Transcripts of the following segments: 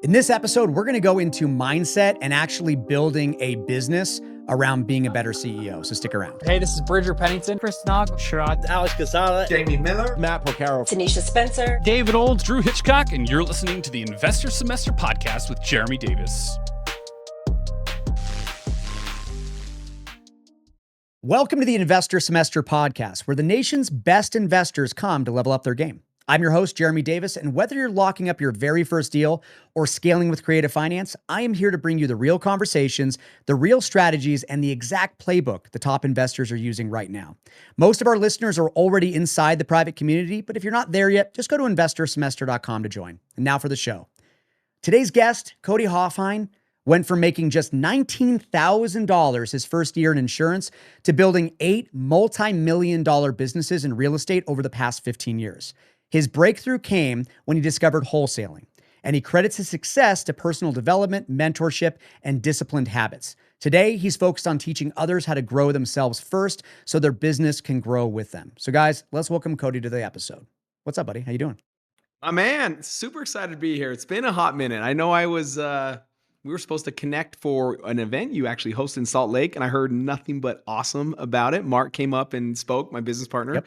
In this episode, we're going to go into mindset and actually building a business around being a better CEO. So stick around. Hey, this is Bridger Pennington, Chris Nog, Sherrod, Alex Casada, Jamie Miller, Matt Porcaro, Tanisha Spencer, David Olds, Drew Hitchcock, and you're listening to the Investor Semester Podcast with Jeremy Davis. Welcome to the Investor Semester Podcast, where the nation's best investors come to level up their game. I'm your host, Jeremy Davis, and whether you're locking up your very first deal or scaling with creative finance, I am here to bring you the real conversations, the real strategies, and the exact playbook the top investors are using right now. Most of our listeners are already inside the private community, but if you're not there yet, just go to investorsemester.com to join. And now for the show. Today's guest, Cody Hofhine, went from making just $19,000 his first year in insurance to building 8 multi-million-dollar businesses in real estate over the past 15 years. His breakthrough came when he discovered wholesaling, and he credits his success to personal development, mentorship, and disciplined habits. Today, he's focused on teaching others how to grow themselves first so their business can grow with them. So guys, let's welcome Cody to the episode. What's up, buddy? How you doing? My man, super excited to be here. It's been a hot minute. I know we were supposed to connect for an event you actually hosted in Salt Lake, and I heard nothing but awesome about it. Mark came up and spoke, my business partner. Yep.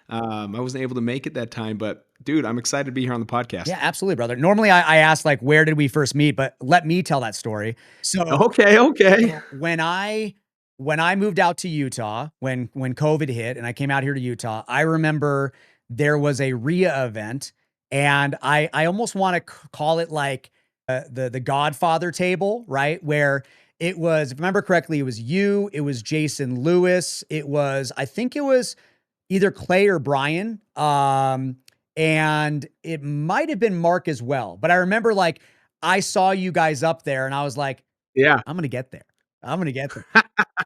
I wasn't able to make it that time, but dude, I'm excited to be here on the podcast. Yeah, absolutely, brother. Normally I ask like, where did we first meet? But let me tell that story. So Okay. when I moved out to Utah, when COVID hit and I came out here to Utah, I remember there was a RIA event, and I almost want to call it like the Godfather table, right? Where it was, if I remember correctly, it was you, it was Jason Lewis, I think it was either Clay or Brian. And it might have been Mark as well. But I remember like I saw you guys up there and I was like, Yeah, I'm going to get there.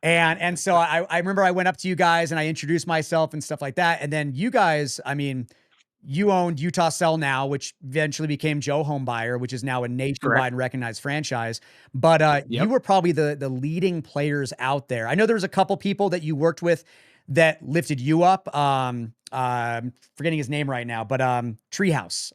And so I remember I went up to you guys and I introduced myself and stuff like that. And then you guys, I mean, you owned Utah Sell Now, which eventually became Joe Home Buyer, which is now a nationwide and recognized franchise. But you were probably the leading players out there. I know there was a couple people that you worked with that lifted you up. Forgetting his name right now, but Treehouse.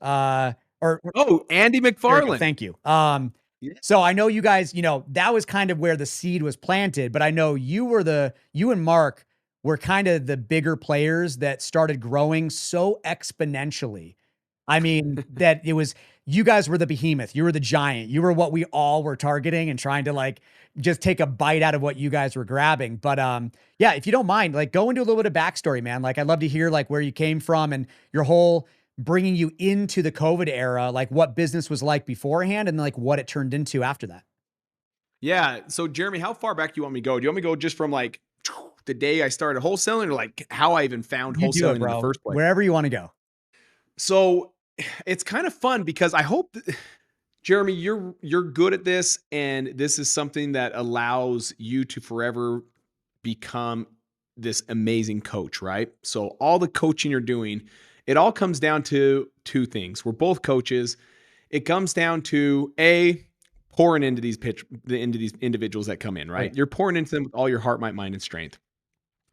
Andy McFarland. Thank you. Yeah. So I know you guys, that was kind of where the seed was planted, but I know you and Mark were kind of the bigger players that started growing so exponentially. I mean, that it was, you guys were the behemoth. You were the giant. You were what we all were targeting and trying to like just take a bite out of what you guys were grabbing. But yeah, if you don't mind, like go into a little bit of backstory, man. Like I'd love to hear like where you came from and your whole bringing you into the COVID era, like what business was like beforehand and like what it turned into after that. Yeah. So Jeremy, how far back do you want me to go? Do you want me to go just from like the day I started wholesaling, or like how I even found wholesaling in the first place? Wherever you want to go. So it's kind of fun because I hope Jeremy, you're good at this, and this is something that allows you to forever become this amazing coach, right? So all the coaching you're doing, it all comes down to two things. We're both coaches. It comes down to pouring into these individuals that come in, right? You're pouring into them with all your heart, might, mind, and strength.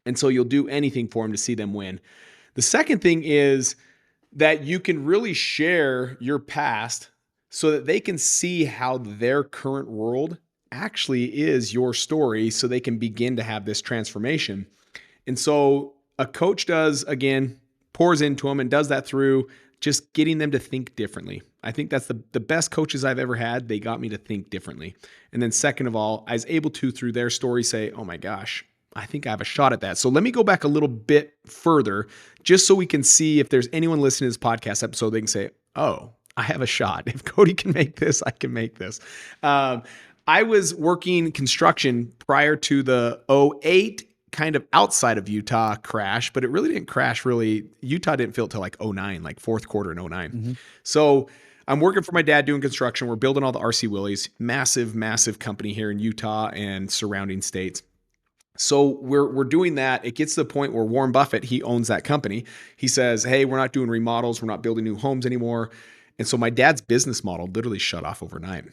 And so you'll do anything for them to see them win. The second thing is that you can really share your past so that they can see how their current world actually is your story, so they can begin to have this transformation. And so a coach pours into them and does that through just getting them to think differently. I think that's the best coaches I've ever had. They got me to think differently. And then second of all, I was able to, through their story, say, oh my gosh, I think I have a shot at that. So let me go back a little bit further, just so we can see if there's anyone listening to this podcast episode, they can say, oh, I have a shot. If Cody can make this, I can make this. I was working construction prior to the 2008 kind of outside of Utah crash, but it really didn't crash really. Utah didn't feel it till like 2009, like fourth quarter in 2009. Mm-hmm. So I'm working for my dad doing construction. We're building all the RC Willys, massive, massive company here in Utah and surrounding states. So we're doing that. It gets to the point where Warren Buffett, he owns that company. He says, hey, we're not doing remodels. We're not building new homes anymore. And so my dad's business model literally shut off overnight.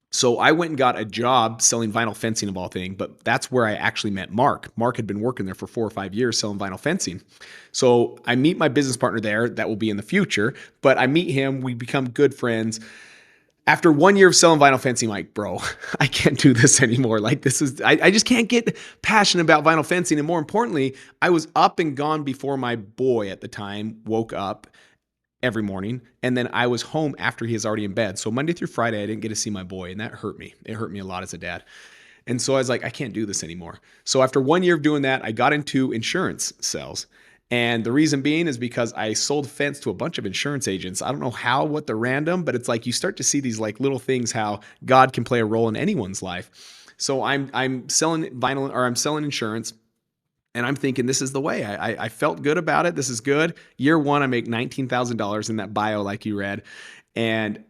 So I went and got a job selling vinyl fencing of all things, but that's where I actually met Mark. Mark had been working there for 4 or 5 years selling vinyl fencing. So I meet my business partner there that will be in the future, but I meet him, we become good friends. After 1 year of selling vinyl fencing, I'm like, bro, I can't do this anymore. Like I just can't get passionate about vinyl fencing. And more importantly, I was up and gone before my boy at the time woke up every morning. And then I was home after he was already in bed. So Monday through Friday, I didn't get to see my boy, and that hurt me. It hurt me a lot as a dad. And so I was like, I can't do this anymore. So after 1 year of doing that, I got into insurance sales. And the reason being is because I sold fence to a bunch of insurance agents. I don't know how, what the random, but it's like you start to see these like little things, how God can play a role in anyone's life. So I'm selling vinyl, or I'm selling insurance, and I'm thinking this is the way. I felt good about it. This is good. Year one, I make $19,000 in that bio like you read. And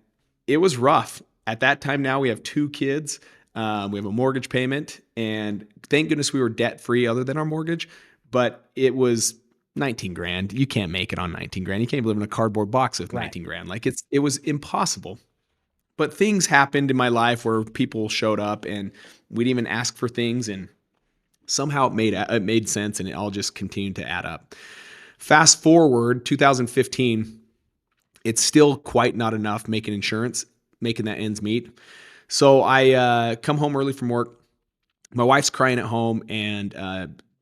it was rough. At that time now, we have 2 kids. We have a mortgage payment, and thank goodness we were debt free other than our mortgage, but it was 19 grand. You can't make it on 19 grand. You can't live in a cardboard box with 19 grand. Like it was impossible. But things happened in my life where people showed up and we didn't even ask for things, and somehow it made sense, and it all just continued to add up. Fast forward 2015, it's still quite not enough making insurance, making that ends meet. So I come home early from work. My wife's crying at home, and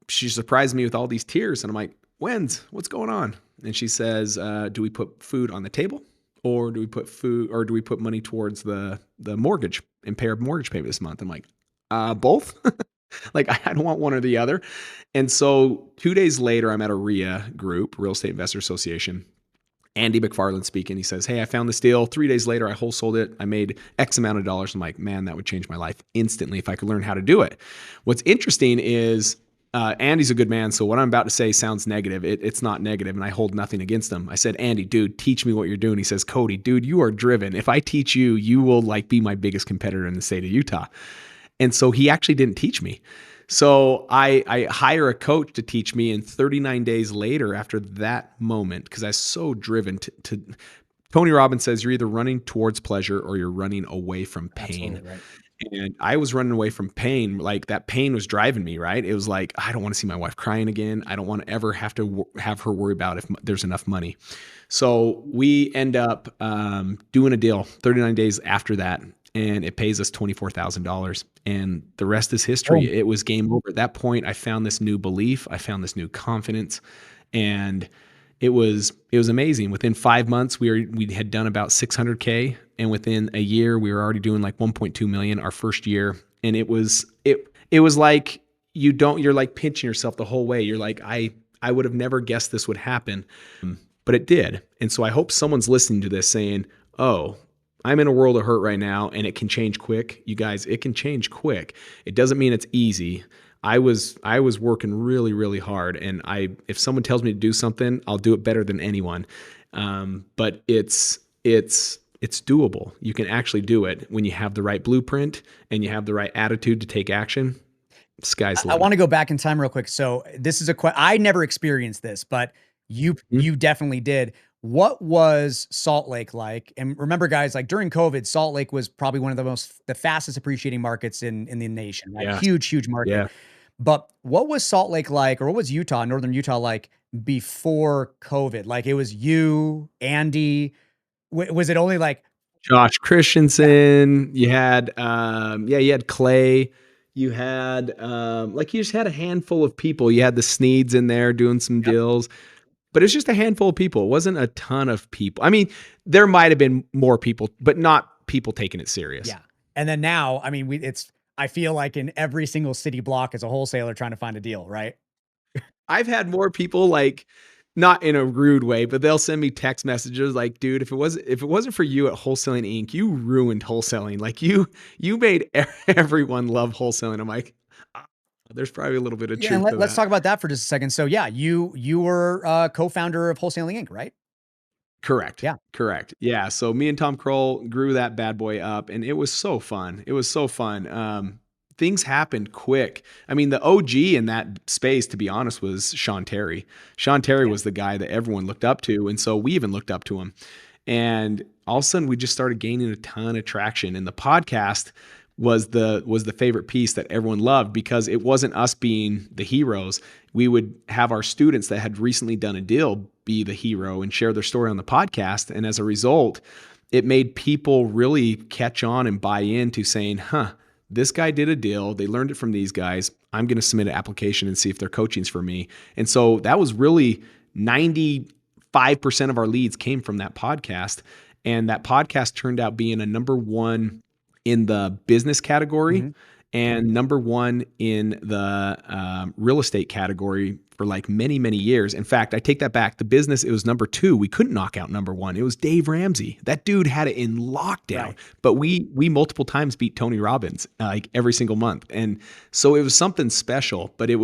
she surprised me with all these tears. And I'm like, what's going on? And she says, do we put food on the table, or do we put money towards the mortgage and pay our mortgage payment this month? I'm like, both. Like, I don't want one or the other. And so 2 days later, I'm at a RIA group, Real Estate Investor Association. Andy McFarland speaking. He says, hey, I found this deal. 3 days later, I wholesaled it. I made X amount of dollars. I'm like, man, that would change my life instantly if I could learn how to do it. What's interesting is Andy's a good man. So what I'm about to say sounds negative. It's not negative, and I hold nothing against him. I said, Andy, dude, teach me what you're doing. He says, Cody, dude, you are driven. If I teach you, you will like be my biggest competitor in the state of Utah. And so he actually didn't teach me. So I hire a coach to teach me, and 39 days later, after that moment, because I was so driven to Tony Robbins says, you're either running towards pleasure or you're running away from pain. Absolutely right. And I was running away from pain. Like, that pain was driving me, right? It was like, I don't want to see my wife crying again. I don't want to ever have to have her worry about if there's enough money. So we end up doing a deal 39 days after that, and it pays us $24,000. And the rest is history. It was game over. At that point, I found this new belief. I found this new confidence, and it was amazing. Within 5 months, we had done about 600K, and within a year, we were already doing like 1.2 million our first year. And it was like you're like pinching yourself the whole way. You're like, I would have never guessed this would happen, but it did. And so I hope someone's listening to this saying, oh, I'm in a world of hurt right now, and it can change quick. You guys, it can change quick. It doesn't mean it's easy. I was working really, really hard, and if someone tells me to do something, I'll do it better than anyone. But it's doable. You can actually do it when you have the right blueprint and you have the right attitude to take action. Sky's the limit. I want to go back in time real quick. So this is I never experienced this, but you definitely did. What was Salt Lake like? And remember, guys, like during COVID, Salt Lake was probably one of the fastest appreciating markets in the nation. Right? Yeah. Huge market. Yeah. But what was Salt Lake like, or what was Northern Utah like before COVID? Like, it was you, Andy. Was it only like Josh Christensen? You had you had Clay. You had you just had a handful of people. You had the Sneeds in there doing some deals. But it's just a handful of people. It wasn't a ton of people. I mean, there might have been more people, but not people taking it serious. Yeah. And then now, I mean, I feel like in every single city block is a wholesaler trying to find a deal, right? I've had more people, like, not in a rude way, but they'll send me text messages like, dude, if it wasn't for you at Wholesaling Inc., you ruined wholesaling. Like, you made everyone love wholesaling. I'm like, there's probably a little bit of truth to that. Let's talk about that for just a second. So yeah, you were co-founder of Wholesaling Inc., right? Correct. Yeah. Correct. Yeah. So me and Tom Kroll grew that bad boy up, and it was so fun. Things happened quick. I mean, the OG in that space, to be honest, was Sean Terry. Sean Terry was the guy that everyone looked up to. And so we even looked up to him. And all of a sudden we just started gaining a ton of traction. And the podcast was the favorite piece that everyone loved, because it wasn't us being the heroes. We would have our students that had recently done a deal be the hero and share their story on the podcast. And as a result, it made people really catch on and buy into saying, huh, this guy did a deal. They learned it from these guys. I'm going to submit an application and see if their coaching's for me. And so that was really 95% of our leads came from that podcast. And that podcast turned out being a number one in the business category and number one in the real estate category for like many, many years. In fact, I take that back. The business, it was number two. We couldn't knock out number one. It was Dave Ramsey. That dude had it in lockdown. Right. But we multiple times beat Tony Robbins like every single month. And so it was something special, but it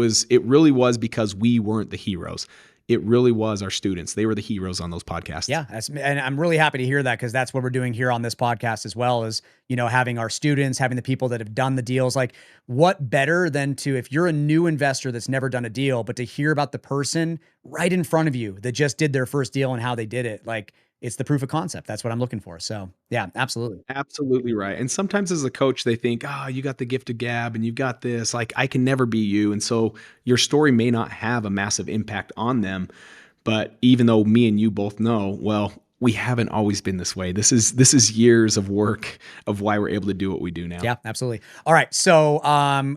really was because we weren't the heroes. It really was our students. They were the heroes on those podcasts. Yeah. And I'm really happy to hear that, because that's what we're doing here on this podcast as well, is, having our students, having the people that have done the deals. Like, what better than to, if you're a new investor that's never done a deal, but to hear about the person right in front of you that just did their first deal and how they did it. Like, it's the proof of concept. That's what I'm looking for. So yeah, absolutely. Absolutely right. And sometimes as a coach, they think, you got the gift of gab and you've got this, like, I can never be you. And so your story may not have a massive impact on them. But even though me and you both know, well, we haven't always been this way. This is years of work of why we're able to do what we do now. Yeah, absolutely. All right. So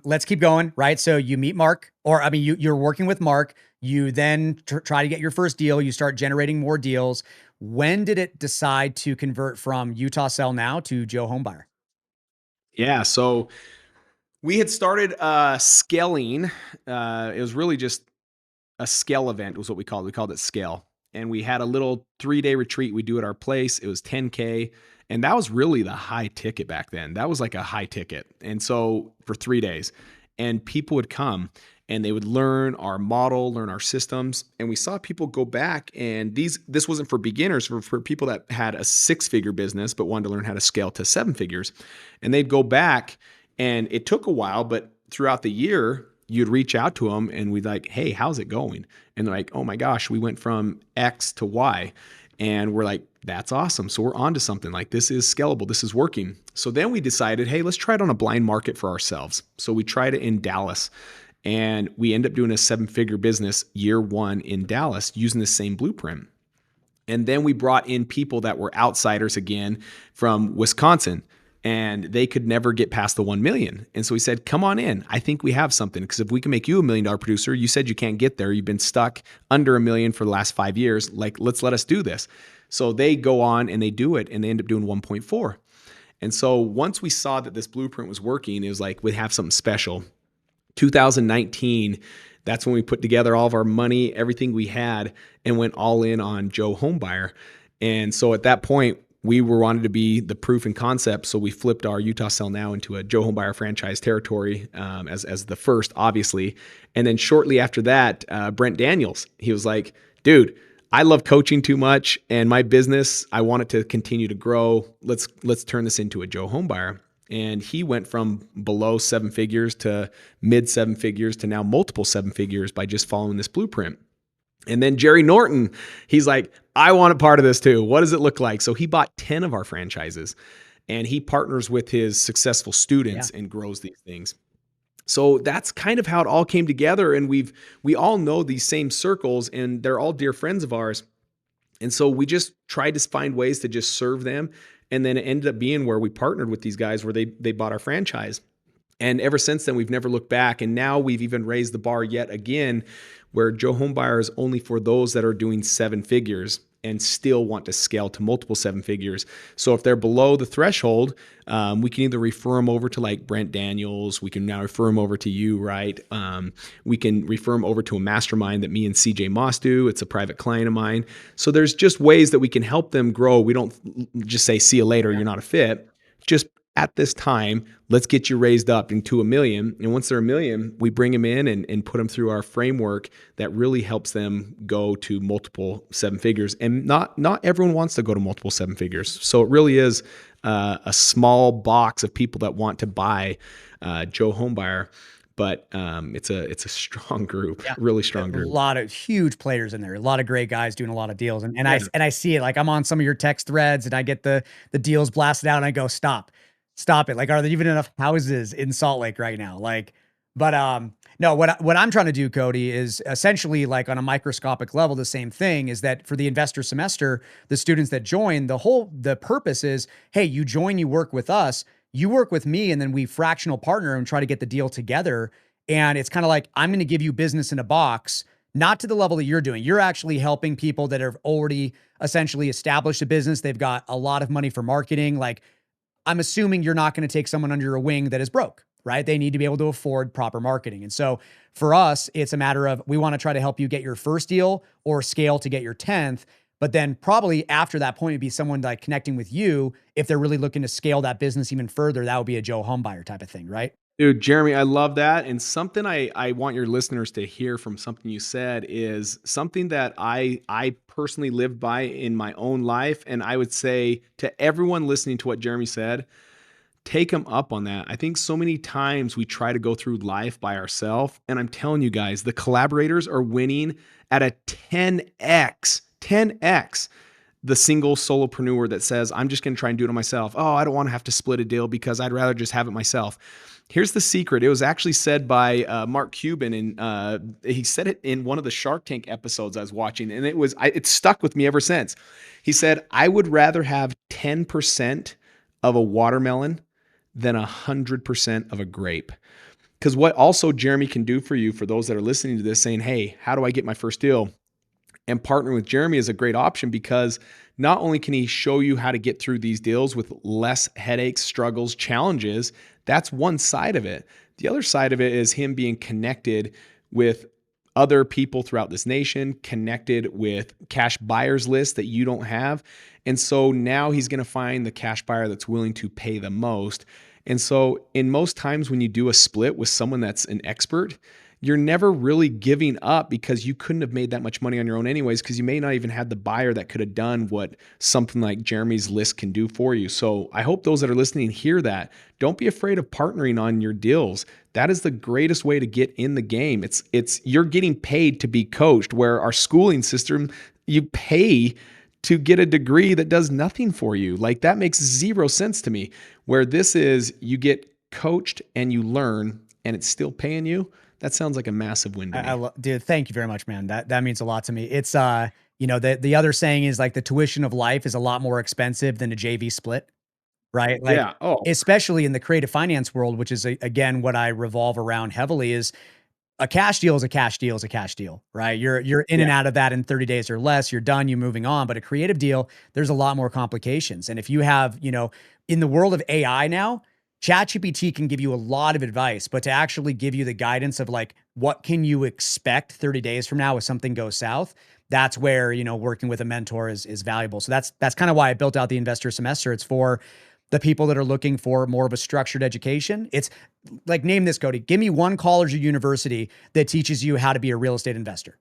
let's keep going, right? So you meet Mark, you're working with Mark. You then try to get your first deal. You start generating more deals. When did it decide to convert from Utah Sell Now to Joe Homebuyer? Yeah. So we had started scaling. It was really just a scale event was what we called it. We called it Scale. And we had a little 3-day retreat we do at our place. It was $10K. And that was really the high ticket back then. That was like a high ticket. And so for 3 days, and people would come and they would learn our model, learn our systems. And we saw people go back, and this wasn't for beginners, for people that had a 6-figure business, but wanted to learn how to scale to 7 figures. And they'd go back, and it took a while, but throughout the year, you'd reach out to them and we'd like, hey, how's it going? And they're like, oh my gosh, we went from X to Y. And we're like, that's awesome. So we're onto something. Like, this is scalable. This is working. So then we decided, hey, let's try it on a blind market for ourselves. So we tried it in Dallas, and we end up doing a 7-figure business year 1 in Dallas using the same blueprint. And then we brought in people that were outsiders again from Wisconsin, and they could never get past the 1 million. And so we said, come on in. I think we have something, because if we can make you $1 million producer, you said you can't get there. You've been stuck under $1 million for the last 5 years. Like, let us do this. So they go on and they do it, and they end up doing 1.4. And so once we saw that this blueprint was working, it was like, we'd have something special. 2019, that's when we put together all of our money, everything we had, and went all in on Joe Homebuyer. And so at that point, we wanted to be the proof and concept. So we flipped our Utah Sell Now into a Joe Homebuyer franchise territory as the first, obviously. And then shortly after that, Brent Daniels, he was like, dude, I love coaching too much, and my business, I want it to continue to grow. Let's turn this into a Joe Homebuyer. And he went from below 7 figures to mid 7 figures to now multiple 7 figures by just following this blueprint. And then Jerry Norton, he's like, I want a part of this too. What does it look like? So he bought 10 of our franchises, and he partners with his successful students and grows these things. So that's kind of how it all came together. And we all know these same circles, and they're all dear friends of ours. And so we just tried to find ways to just serve them. And then it ended up being where we partnered with these guys where they bought our franchise. And ever since then, we've never looked back. And now we've even raised the bar yet again, where Joe Homebuyer is only for those that are doing 7 figures and still want to scale to multiple 7 figures. So if they're below the threshold, we can either refer them over to like Brent Daniels. We can now refer them over to you, right? We can refer them over to a mastermind that me and CJ Moss do. It's a private client of mine. So there's just ways that we can help them grow. We don't just say, see you later, you're not a fit. Just at this time, let's get you raised up into $1 million. And once they're $1 million, we bring them in and put them through our framework that really helps them go to multiple 7 figures. And not everyone wants to go to multiple 7 figures. So it really is a small box of people that want to buy Joe Homebuyer. But it's a strong group, really strong group. A lot of huge players in there, a lot of great guys doing a lot of deals. And I see it, like I'm on some of your text threads and I get the deals blasted out and I go, stop it. Like, are there even enough houses in Salt Lake right now? Like, but No, what I'm trying to do, Cody, is essentially like on a microscopic level, the same thing is that for the investor semester, the students that join, the purpose is, hey, you join, you work with us, you work with me, and then we fractional partner and try to get the deal together. And it's kind of like, I'm going to give you business in a box, not to the level that you're doing. You're actually helping people that have already essentially established a business. They've got a lot of money for marketing. Like, I'm assuming you're not going to take someone under your wing that is broke, right? They need to be able to afford proper marketing. And so for us, it's a matter of we want to try to help you get your first deal or scale to get your 10th. But then probably after that point would be someone like connecting with you. If they're really looking to scale that business even further, that would be a Joe Homebuyer type of thing, right? Dude, Jeremy, I love that. And something I want your listeners to hear from something you said is something that I personally lived by in my own life. And I would say to everyone listening to what Jeremy said, take them up on that. I think so many times we try to go through life by ourselves. And I'm telling you guys, the collaborators are winning at a 10x the single solopreneur that says, I'm just going to try and do it on myself. Oh, I don't want to have to split a deal because I'd rather just have it myself. Here's the secret. It was actually said by Mark Cuban, and he said it in one of the Shark Tank episodes I was watching, and it stuck with me ever since. He said, I would rather have 10% of a watermelon than 100% of a grape. Because what also Jeremy can do for you, for those that are listening to this saying, hey, how do I get my first deal? And partnering with Jeremy is a great option because not only can he show you how to get through these deals with less headaches, struggles, challenges, that's one side of it. The other side of it is him being connected with other people throughout this nation, connected with cash buyers lists that you don't have. And so now he's going to find the cash buyer that's willing to pay the most. And so in most times when you do a split with someone that's an expert, you're never really giving up because you couldn't have made that much money on your own anyways, because you may not even have the buyer that could have done what something like Jeremy's list can do for you. So I hope those that are listening hear that. Don't be afraid of partnering on your deals. That is the greatest way to get in the game. It's you're getting paid to be coached, where our schooling system, you pay to get a degree that does nothing for you. Like, that makes zero sense to me. Where this is, you get coached and you learn and it's still paying you. That sounds like a massive win to me. Dude, thank you very much, man. That means a lot to me. It's the other saying is like the tuition of life is a lot more expensive than a JV split, right? Like, Yeah. Oh, especially in the creative finance world, which is again what I revolve around heavily, is a cash deal is a cash deal is a cash deal, right? You're in and out of that in 30 days or less. You're done, you're moving on. But a creative deal, there's a lot more complications. And if you have, in the world of AI now, ChatGPT can give you a lot of advice, but to actually give you the guidance of like, what can you expect 30 days from now if something goes south? That's where, working with a mentor is valuable. So that's kind of why I built out the investor semester. It's for the people that are looking for more of a structured education. It's like, name this, Cody. Give me one college or university that teaches you how to be a real estate investor.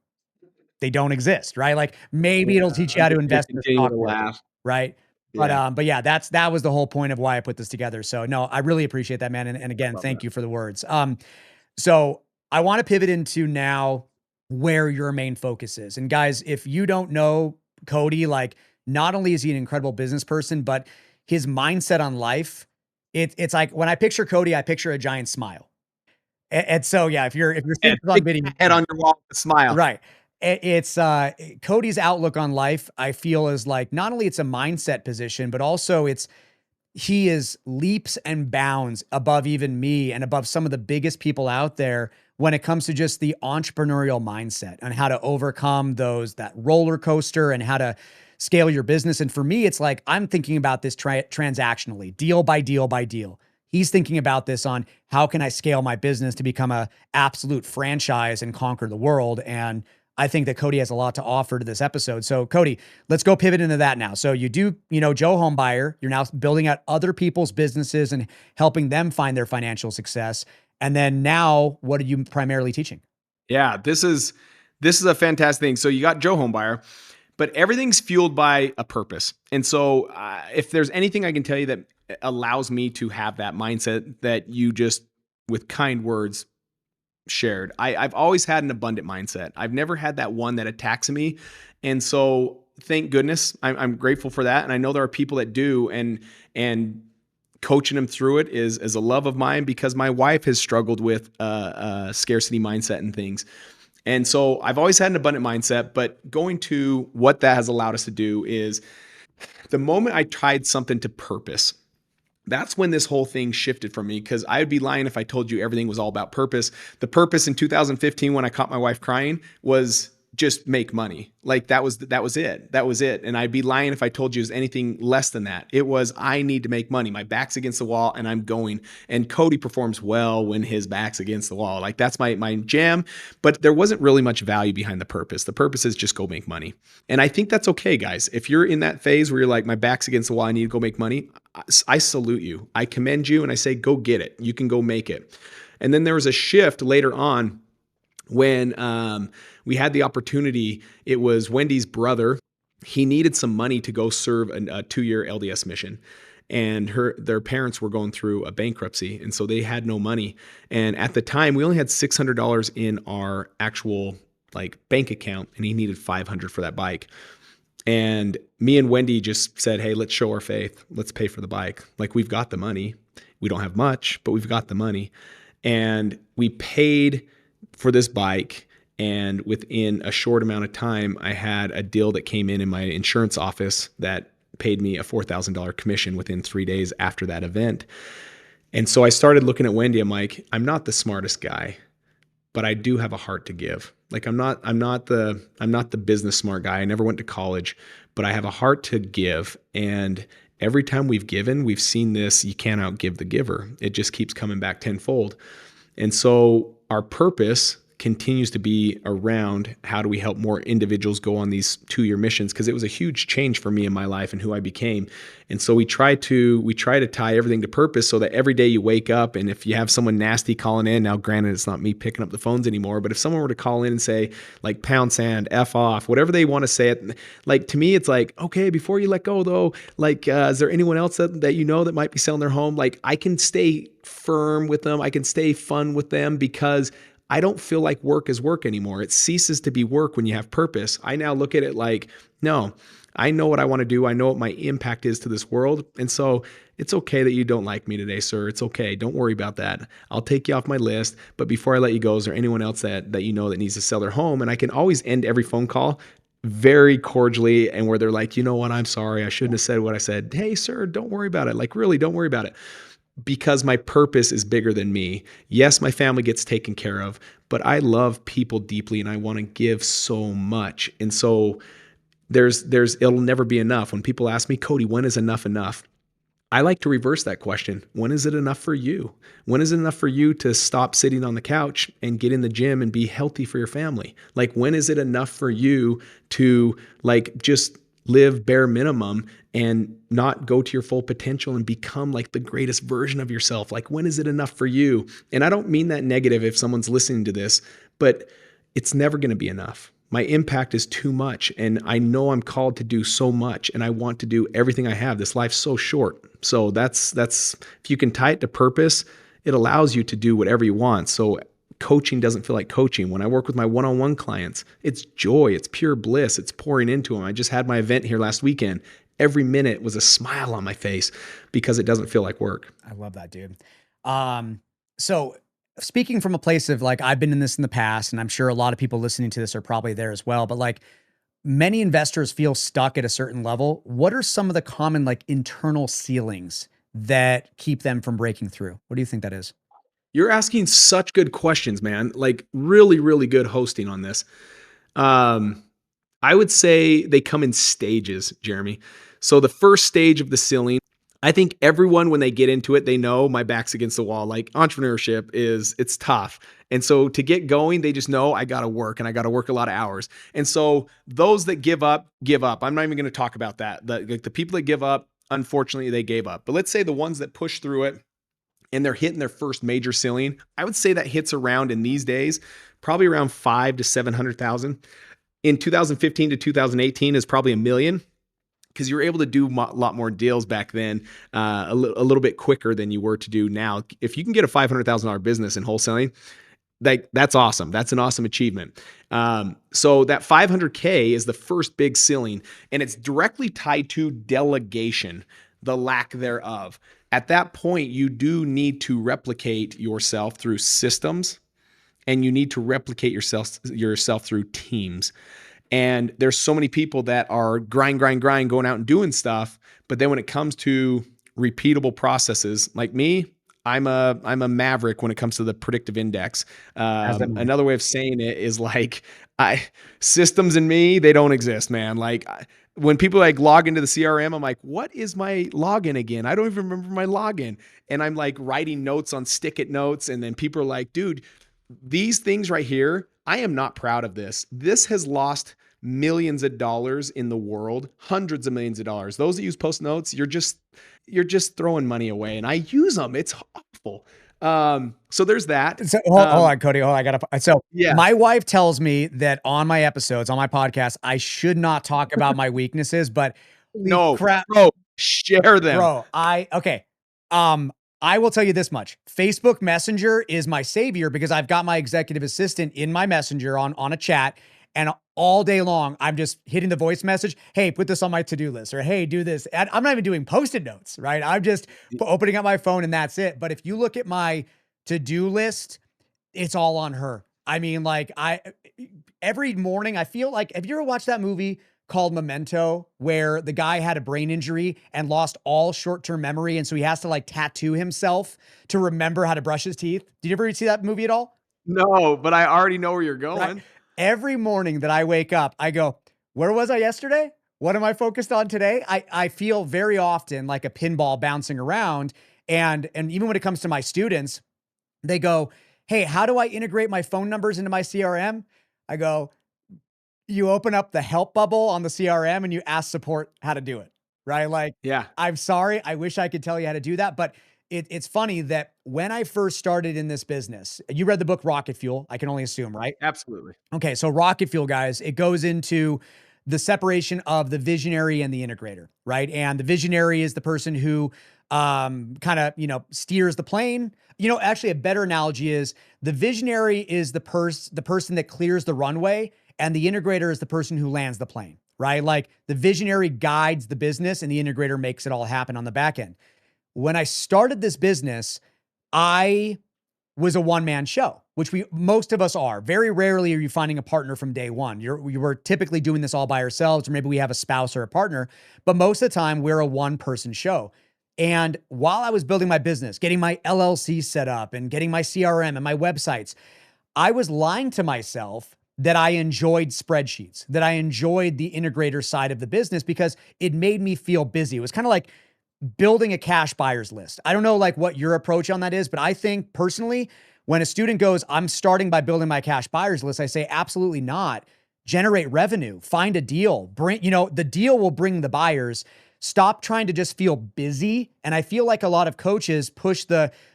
They don't exist, right? Like, maybe it'll teach you how to invest in the stock market, right? yeah. But yeah, that was the whole point of why I put this together. So no, I really appreciate that, man. And again, thank you for the words. So I want to pivot into now where your main focus is. And guys, if you don't know Cody, like, not only is he an incredible business person, but his mindset on life, it's like when I picture Cody, I picture a giant smile. And so yeah, if you're seeing this on video, head on your wall with a smile. right. It's Cody's outlook on life, I feel, is like, not only it's a mindset position, but also he is leaps and bounds above even me and above some of the biggest people out there when it comes to just the entrepreneurial mindset and how to overcome that roller coaster and how to scale your business. And for me, it's like, I'm thinking about this transactionally, deal by deal by deal. He's thinking about this on how can I scale my business to become a absolute franchise and conquer the world. And I think that Cody has a lot to offer to this episode. So Cody, let's go pivot into that now. So you do, Joe Homebuyer, you're now building out other people's businesses and helping them find their financial success. And then now, what are you primarily teaching? Yeah, this is a fantastic thing. So you got Joe Homebuyer, but everything's fueled by a purpose. And so if there's anything I can tell you that allows me to have that mindset that you just, with kind words, shared, I've always had an abundant mindset. I've never had that one that attacks me. And so thank goodness, I'm grateful for that. And I know there are people that do. And coaching him through it is a love of mine, because my wife has struggled with scarcity mindset and things. And so I've always had an abundant mindset, but going to what that has allowed us to do is the moment I tied something to purpose, that's when this whole thing shifted for me, because I would be lying if I told you everything was all about purpose. The purpose in 2015 when I caught my wife crying was just make money. Like that was it. That was it. And I'd be lying if I told you it was anything less than that. It was, I need to make money. My back's against the wall and I'm going. And Cody performs well when his back's against the wall. Like that's my jam. But there wasn't really much value behind the purpose. The purpose is just go make money. And I think that's okay, guys. If you're in that phase where you're like, my back's against the wall, I need to go make money, I salute you. I commend you and I say, go get it. You can go make it. And then there was a shift later on when we had the opportunity. It was Wendy's brother. He needed some money to go serve a 2-year LDS mission. And their parents were going through a bankruptcy. And so they had no money. And at the time, we only had $600 in our actual bank account, and he needed $500 for that bike. And me and Wendy just said, hey, let's show our faith. Let's pay for the bike. Like, we've got the money. We don't have much, but we've got the money. And we paid for this bike. And within a short amount of time, I had a deal that came in my insurance office that paid me a $4,000 commission within 3 days after that event. And so I started looking at Wendy. I'm like, I'm not the smartest guy, but I do have a heart to give. Like, I'm not the business smart guy. I never went to college, but I have a heart to give. And every time we've given, we've seen this, you can't outgive the giver. It just keeps coming back tenfold. And so our purpose continues to be around how do we help more individuals go on these 2-year missions, because it was a huge change for me in my life and who I became. And so we try to tie everything to purpose, so that every day you wake up, and if you have someone nasty calling in, now granted it's not me picking up the phones anymore, but if someone were to call in and say like pound sand, F off, whatever they want to say it, like, to me it's like, okay, before you let go though, like is there anyone else that you know that might be selling their home? Like, I can stay firm with them, I can stay fun with them, because I don't feel like work is work anymore. It ceases to be work when you have purpose. I now look at it like, no, I know what I want to do. I know what my impact is to this world. And so it's okay that you don't like me today, sir. It's okay. Don't worry about that. I'll take you off my list. But before I let you go, is there anyone else that you know that needs to sell their home? And I can always end every phone call very cordially, and where they're like, you know what? I'm sorry. I shouldn't have said what I said. Hey, sir, don't worry about it. Like, really, don't worry about it. Because my purpose is bigger than me. Yes, my family gets taken care of, but I love people deeply and I want to give so much. And so it'll never be enough. When people ask me, Cody, when is enough enough? I like to reverse that question. When is it enough for you? When is it enough for you to stop sitting on the couch and get in the gym and be healthy for your family? Like, when is it enough for you to just live bare minimum and not go to your full potential and become like the greatest version of yourself? Like, when is it enough for you? And I don't mean that negative if someone's listening to this, but it's never going to be enough. My impact is too much, and I know I'm called to do so much, and I want to do everything I have. This life's so short. So that's if you can tie it to purpose, it allows you to do whatever you want. So coaching doesn't feel like coaching. When I work with my one-on-one clients, it's joy, it's pure bliss, it's pouring into them. I just had my event here last weekend. Every minute was a smile on my face because it doesn't feel like work. I love that, dude. So speaking from a place of like, I've been in this in the past, and I'm sure a lot of people listening to this are probably there as well, but like, many investors feel stuck at a certain level. What are some of the common like internal ceilings that keep them from breaking through? What do you think that is? You're asking such good questions, man. Like, really, really good hosting on this. I would say they come in stages, Jeremy. So the first stage of the ceiling, I think everyone, when they get into it, they know my back's against the wall. Like, entrepreneurship it's tough. And so to get going, they just know I got to work, and I got to work a lot of hours. And so those that give up. I'm not even going to talk about that. The people that give up, unfortunately, they gave up. But let's say the ones that push through it and they're hitting their first major ceiling, I would say that hits around, in these days, probably around 500 to 700,000. In 2015 to 2018 is probably $1 million, because you were able to do a lot more deals back then, a little bit quicker than you were to do now. If you can get a $500,000 business in wholesaling, that's awesome. That's an awesome achievement. So that 500K is the first big ceiling, and it's directly tied to delegation, the lack thereof. At that point, you do need to replicate yourself through systems, and you need to replicate yourself through teams. And there's so many people that are grind, going out and doing stuff. But then when it comes to repeatable processes, like me, I'm a maverick when it comes to the predictive index. Another way of saying it is like systems in me, they don't exist, man. Like when people like log into the CRM, I'm like, what is my login again? I don't even remember my login. And I'm like writing notes on stick-it notes. And then people are like, dude, these things right here, I am not proud of this. This has lost millions of dollars in the world, hundreds of millions of dollars. Those that use Post Notes, you're just throwing money away. And I use them. It's awful. So there's that. So hold on, Cody. Hold on, so Yeah. my wife tells me that on my episodes, on my podcast, I should not talk about my weaknesses, but No, crap, bro, share them. bro. Okay. I will tell you this much. Facebook Messenger is my savior because I've got my executive assistant in my Messenger on a chat, and all day long, I'm just hitting the voice message. Hey, put this on my to-do list, or hey, do this. And I'm not even doing Post-it notes, right? I'm just opening up my phone and that's it. But if you look at my to-do list, it's all on her. I mean, like every morning I feel like, have you ever watched that movie called Memento, where the guy had a brain injury and lost all short-term memory, and so he has to like tattoo himself to remember how to brush his teeth? Did you ever see that movie at all? No, but I already know where you're going. Right? Every morning that I wake up, I go, where was I yesterday? What am I focused on today? I feel very often like a pinball bouncing around. And even when it comes to my students, they go, hey, how do I integrate my phone numbers into my CRM? I go, you open up the help bubble on the CRM and you ask support how to do it, right? Like, Yeah. I'm sorry. I wish I could tell you how to do that. But it's funny that when I first started in this business, you read the book Rocket Fuel, I can only assume, right? Absolutely. Okay. So Rocket Fuel, guys, it goes into the separation of the visionary and the integrator, right? And the visionary is the person who kind of, steers the plane. Actually a better analogy is the visionary is the person that clears the runway, and the integrator is the person who lands the plane, right? Like the visionary guides the business and the integrator makes it all happen on the back end. When I started this business, I was a one-man show, which most of us are. Very rarely are you finding a partner from day one. You were typically doing this all by ourselves, or maybe we have a spouse or a partner, but most of the time we're a one-person show. And while I was building my business, getting my LLC set up and getting my CRM and my websites, I was lying to myself that I enjoyed spreadsheets, that I enjoyed the integrator side of the business because it made me feel busy. It was kind of like building a cash buyer's list. I don't know like what your approach on that is, but I think personally, when a student goes, I'm starting by building my cash buyer's list, I say, absolutely not. Generate revenue, find a deal, the deal will bring the buyers. Stop trying to just feel busy. And I feel like a lot of coaches push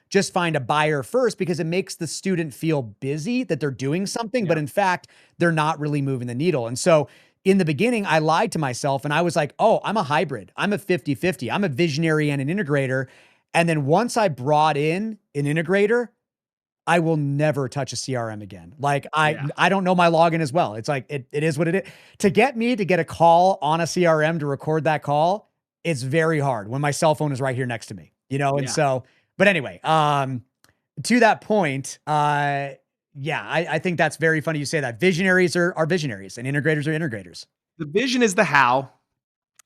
just find a buyer first because it makes the student feel busy that they're doing something, but in fact, they're not really moving the needle. And so in the beginning, I lied to myself and I was like, oh, I'm a hybrid. I'm a 50-50. I'm a visionary and an integrator. And then once I brought in an integrator, I will never touch a CRM again. Like I don't know my login as well. It's like, it is what it is. To get me to get a call on a CRM to record that call, it's very hard when my cell phone is right here next to me, And so, but anyway, to that point, I think that's very funny you say that. Visionaries are visionaries and integrators are integrators. The vision is the how.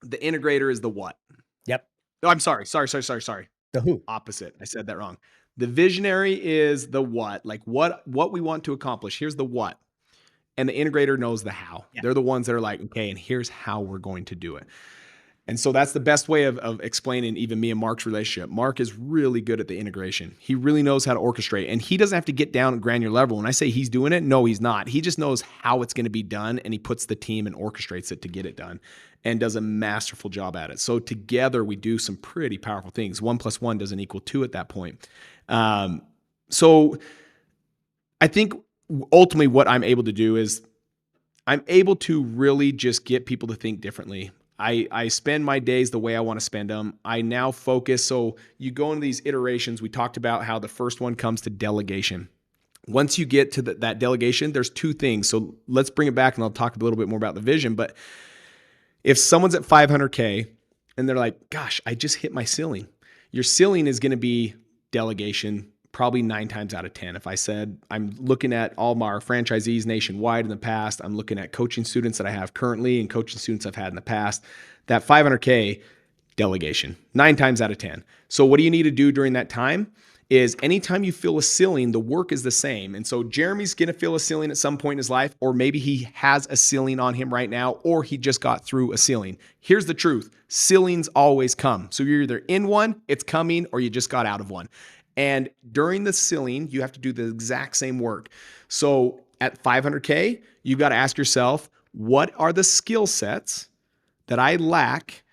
The integrator is the what. Yep. No, I'm sorry. The who. Opposite. I said that wrong. The visionary is the what, like what we want to accomplish. Here's the what. And the integrator knows the how. Yeah. They're the ones that are like, okay, and here's how we're going to do it. And so that's the best way of explaining even me and Mark's relationship. Mark is really good at the integration. He really knows how to orchestrate, and he doesn't have to get down at granular level. When I say he's doing it, no, he's not. He just knows how it's going to be done, and he puts the team and orchestrates it to get it done and does a masterful job at it. So together we do some pretty powerful things. 1 + 1 doesn't equal 2 at that point. So I think ultimately what I'm able to do is I'm able to really just get people to think differently. I spend my days the way I want to spend them. I now focus. So you go into these iterations. We talked about how the first one comes to delegation. Once you get to that delegation, there's two things. So let's bring it back and I'll talk a little bit more about the vision. But if someone's at 500K and they're like, gosh, I just hit my ceiling. your ceiling is going to be delegation, probably 9 times out of 10. If I said I'm looking at all my franchisees nationwide in the past, I'm looking at coaching students that I have currently and coaching students I've had in the past, that 500K delegation, 9 times out of 10. So what do you need to do during that time? Is anytime you feel a ceiling, the work is the same. And so Jeremy's going to feel a ceiling at some point in his life, or maybe he has a ceiling on him right now, or he just got through a ceiling. Here's the truth. Ceilings always come. So you're either in one, it's coming, or you just got out of one. And during the ceiling, you have to do the exact same work. So at 500K, you've got to ask yourself, what are the skill sets that I lack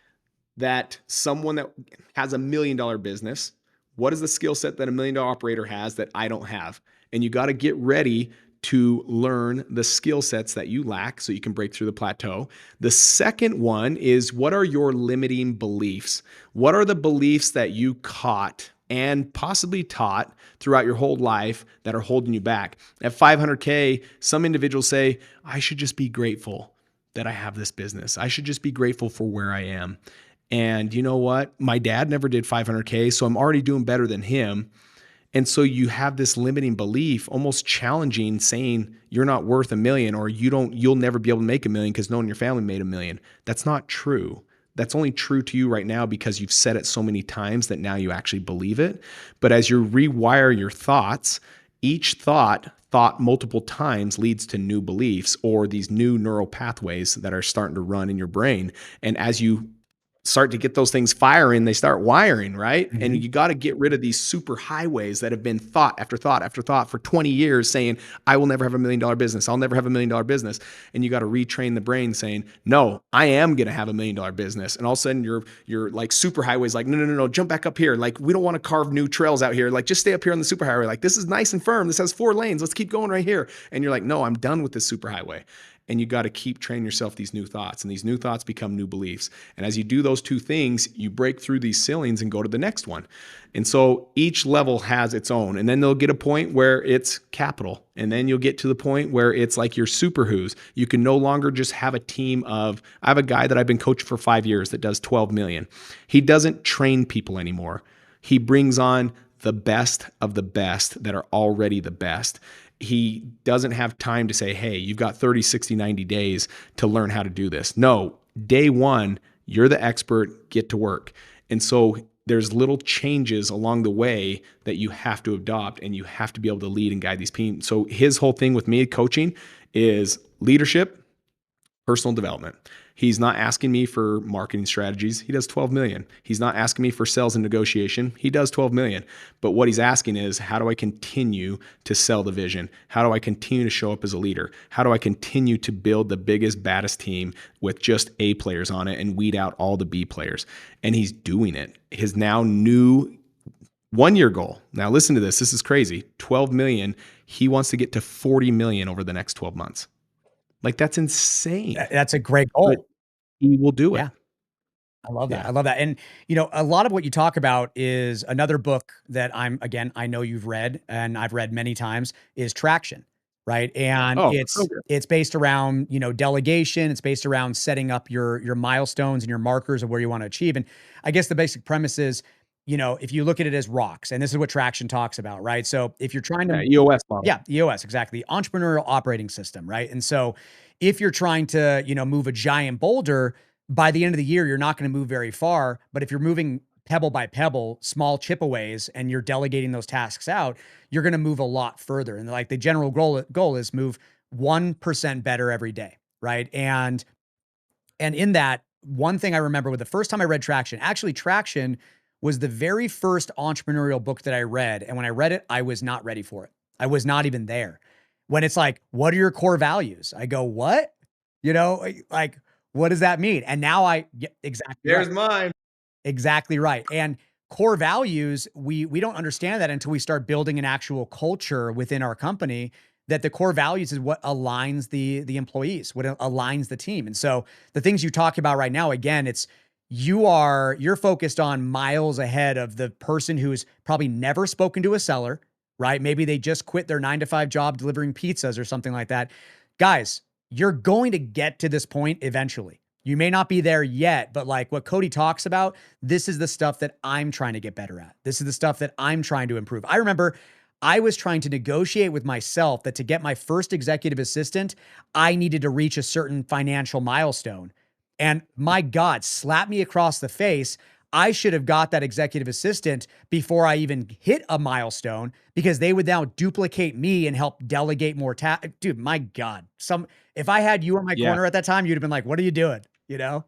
that someone that has $1 million business, what is the skill set that $1 million operator has that I don't have? And you got to get ready to learn the skill sets that you lack so you can break through the plateau. The second one is, what are your limiting beliefs? What are the beliefs that you caught and possibly taught throughout your whole life that are holding you back? At 500K, some individuals say, I should just be grateful that I have this business. I should just be grateful for where I am. And you know what? My dad never did 500K, so I'm already doing better than him. And so you have this limiting belief, almost challenging, saying you're not worth $1 million, or you'll never be able to make $1 million because no one in your family made $1 million. That's not true. That's only true to you right now because you've said it so many times that now you actually believe it. But as you rewire your thoughts, each thought multiple times leads to new beliefs or these new neural pathways that are starting to run in your brain. And as you start to get those things firing, they start wiring, right? Mm-hmm. And you got to get rid of these super highways that have been thought after thought after thought for 20 years saying, I will never have $1 million business. I'll never have $1 million business. And you got to retrain the brain saying, no, I am going to have $1 million business. And all of a sudden you're like super highways, like, no, jump back up here. Like, we don't want to carve new trails out here. Like, just stay up here on the super highway. Like, this is nice and firm. This has 4 lanes. Let's keep going right here. And you're like, no, I'm done with this super highway. And you got to keep training yourself these new thoughts, and these new thoughts become new beliefs. And as you do those two things, you break through these ceilings and go to the next one. And so each level has its own, and then they'll get a point where it's capital. And then you'll get to the point where it's like your super who's. You can no longer just have a team of, I have a guy that I've been coaching for 5 years that does 12 million. He doesn't train people anymore. He brings on the best of the best that are already the best. He doesn't have time to say, hey, you've got 30, 60, 90 days to learn how to do this. No, day one, you're the expert, get to work. And so there's little changes along the way that you have to adopt, and you have to be able to lead and guide these teams. So his whole thing with me coaching is leadership, personal development. He's not asking me for marketing strategies. He does 12 million. He's not asking me for sales and negotiation. He does 12 million. But what he's asking is, how do I continue to sell the vision? How do I continue to show up as a leader? How do I continue to build the biggest, baddest team with just A players on it and weed out all the B players? And he's doing it. His now new 1-year goal. Now listen to this. This is crazy. 12 million. He wants to get to 40 million over the next 12 months. Like, that's insane. That's a great goal. But he will do it. Yeah. I love that. Yeah. I love that. And, you know, a lot of what you talk about is another book that I know you've read and I've read many times, is Traction, right? And it's based around, you know, delegation. It's based around setting up your milestones and your markers of where you want to achieve. And I guess the basic premise is, you know, if you look at it as rocks, and this is what Traction talks about, right? So if you're trying to EOS model. Yeah, EOS, exactly. Entrepreneurial operating system, right? And so if you're trying to, you know, move a giant boulder, by the end of the year, you're not going to move very far. But if you're moving pebble by pebble, small chip-aways, and you're delegating those tasks out, you're going to move a lot further. And like the general goal is move 1% better every day, right? And in that, one thing I remember with the first time I read Traction, actually Traction was the very first entrepreneurial book that I read. And when I read it, I was not ready for it. I was not even there. When it's like, what are your core values? I go, what? You know, like, what does that mean? And now exactly. There's mine. Exactly right. And core values, we don't understand that until we start building an actual culture within our company, that the core values is what aligns the employees, what aligns the team. And so the things you talk about right now, again, you're focused on miles ahead of the person who's probably never spoken to a seller, right? Maybe they just quit their 9-to-5 job delivering pizzas or something like that. Guys, you're going to get to this point eventually. You may not be there yet, but like what Cody talks about, this is the stuff that I'm trying to get better at. This is the stuff that I'm trying to improve. I remember I was trying to negotiate with myself that to get my first executive assistant, I needed to reach a certain financial milestone. And my God, slap me across the face. I should have got that executive assistant before I even hit a milestone because they would now duplicate me and help delegate more tasks. Dude, my God. If I had you in my Yeah. corner at that time, you'd have been like, what are you doing? You know?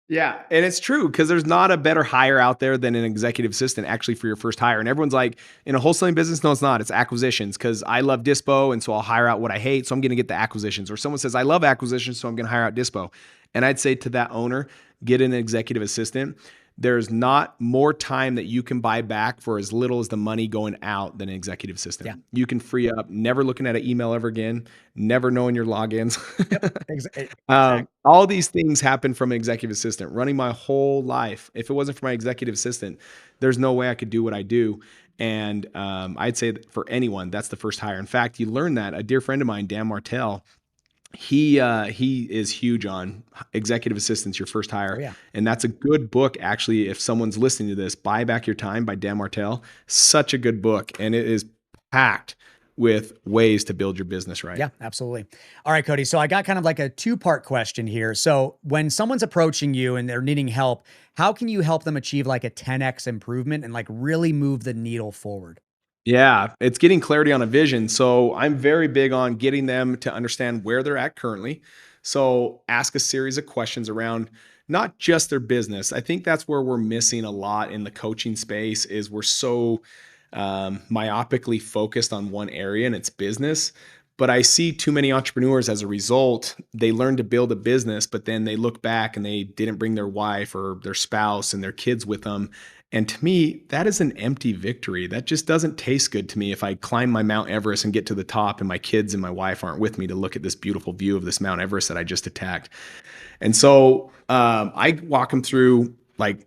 Yeah, and it's true because there's not a better hire out there than an executive assistant actually for your first hire. And everyone's like, in a wholesaling business, no, it's not. It's acquisitions because I love dispo, and so I'll hire out what I hate, so I'm going to get the acquisitions. Or someone says, I love acquisitions, so I'm going to hire out dispo. And I'd say to that owner, get an executive assistant. There's not more time that you can buy back for as little as the money going out than an executive assistant. Yeah. You can free up never looking at an email ever again, never knowing your logins. Exactly. All these things happen from an executive assistant. Running my whole life, if it wasn't for my executive assistant, there's no way I could do what I do. And I'd say that for anyone, that's the first hire. In fact, you learn that a dear friend of mine, Dan Martell, he is huge on executive assistants, your first hire. Oh, yeah. And that's a good book. Actually, if someone's listening to this, Buy Back Your Time by Dan Martell, such a good book. And it is packed with ways to build your business right. Yeah, absolutely. All right, Cody. So I got kind of like a two-part question here. So when someone's approaching you and they're needing help, how can you help them achieve like a 10x improvement and like really move the needle forward? Yeah, it's getting clarity on a vision. So I'm very big on getting them to understand where they're at currently. So ask a series of questions around not just their business. I think that's where we're missing a lot in the coaching space is we're so myopically focused on one area and it's business. But I see too many entrepreneurs as a result, they learn to build a business, but then they look back and they didn't bring their wife or their spouse and their kids with them. And to me, that is an empty victory. That just doesn't taste good to me if I climb my Mount Everest and get to the top and my kids and my wife aren't with me to look at this beautiful view of this Mount Everest that I just attacked. And so I walk them through like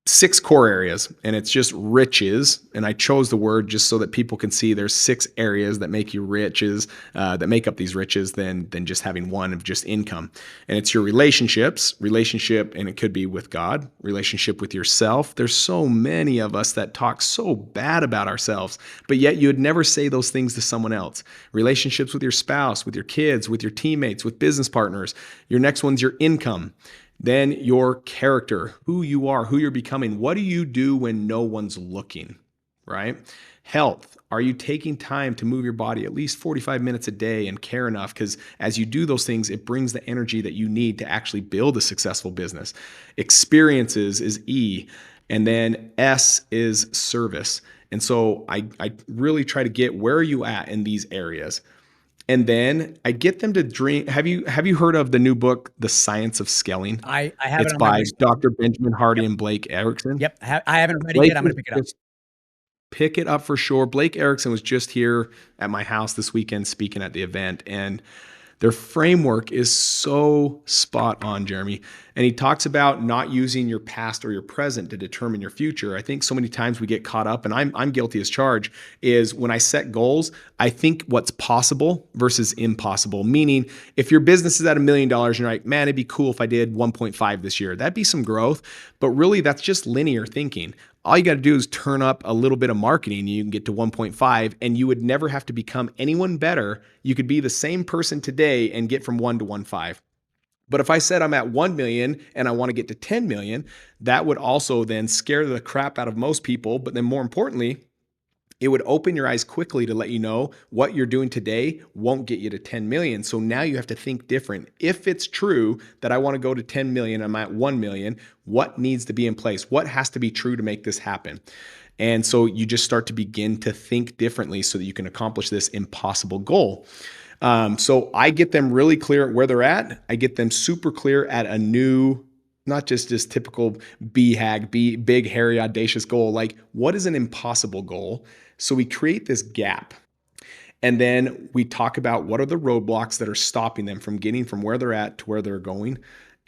6 core areas, and it's just riches. And I chose the word just so that people can see there's 6 areas that make you riches, that make up these riches than just having one of just income. And it's your relationship, and it could be with God, relationship with yourself. There's so many of us that talk so bad about ourselves, but yet you would never say those things to someone else. Relationships with your spouse, with your kids, with your teammates, with business partners. Your next one's your income. Then your character, who you are, who you're becoming. What do you do when no one's looking, right? Health. Are you taking time to move your body at least 45 minutes a day and care enough? Because as you do those things, it brings the energy that you need to actually build a successful business. Experiences is E. And then S is service. And so I really try to get where are you at in these areas? And then I get them to dream. Have you heard of the new book, The Science of Scaling? I have It's it on my by list. Dr. Benjamin Hardy Yep. and Blake Erickson. Yep. I haven't read it Blake yet. I'm going to was pick it up. just pick it up for sure. Blake Erickson was just here at my house this weekend speaking at the event, and their framework is so spot on, Jeremy. And he talks about not using your past or your present to determine your future. I think so many times we get caught up, and I'm guilty as charged, is when I set goals, I think what's possible versus impossible. Meaning, if your business is at $1 million and you're like, man, it'd be cool if I did 1.5 this year. That'd be some growth. But really, that's just linear thinking. All you got to do is turn up a little bit of marketing and you can get to 1.5, and you would never have to become anyone better. You could be the same person today and get from 1 to 1.5. But if I said I'm at 1 million and I want to get to 10 million, that would also then scare the crap out of most people. But then more importantly, it would open your eyes quickly to let you know what you're doing today won't get you to 10 million. So now you have to think different. If it's true that I want to go to 10 million, I'm at 1 million, what needs to be in place? What has to be true to make this happen? And so you just start to begin to think differently so that you can accomplish this impossible goal. So I get them really clear at where they're at. I get them super clear at a new, not just this typical BHAG, big, hairy, audacious goal. Like, what is an impossible goal? So we create this gap. And then we talk about what are the roadblocks that are stopping them from getting from where they're at to where they're going.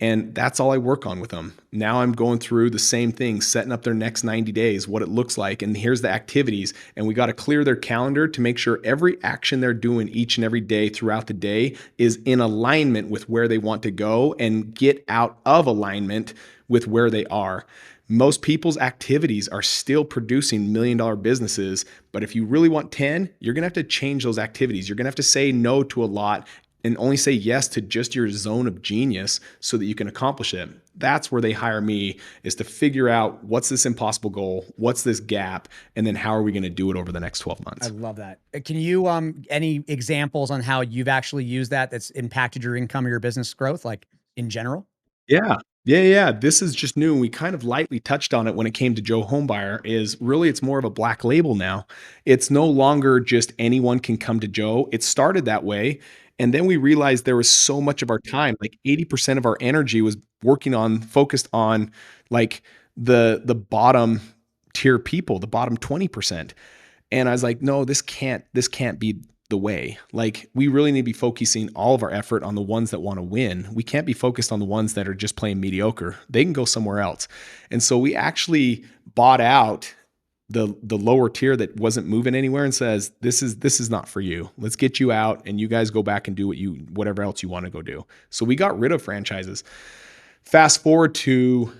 And that's all I work on with them. Now I'm going through the same thing, setting up their next 90 days, what it looks like. And here's the activities. And we got to clear their calendar to make sure every action they're doing each and every day throughout the day is in alignment with where they want to go and get out of alignment with where they are. Most people's activities are still producing $1 million businesses. But if you really want 10, you're going to have to change those activities. You're going to have to say no to a lot and only say yes to just your zone of genius so that you can accomplish it. That's where they hire me, is to figure out what's this impossible goal, what's this gap, and then how are we going to do it over the next 12 months. I love that. Can you, any examples on how you've actually used that's impacted your income or your business growth, like in general? Yeah. This is just new. We kind of lightly touched on it when it came to Joe Homebuyer. Is really, it's more of a black label now. It's no longer just anyone can come to Joe. It started that way. And then we realized there was so much of our time, like 80% of our energy was focused on like the bottom tier people, the bottom 20%. And I was like, no, this can't be the way. Like, we really need to be focusing all of our effort on the ones that want to win. We can't be focused on the ones that are just playing mediocre. They can go somewhere else. And so we actually bought out the lower tier that wasn't moving anywhere and says, this is not for you. Let's get you out and you guys go back and do whatever else you want to go do. So we got rid of franchises. Fast forward to,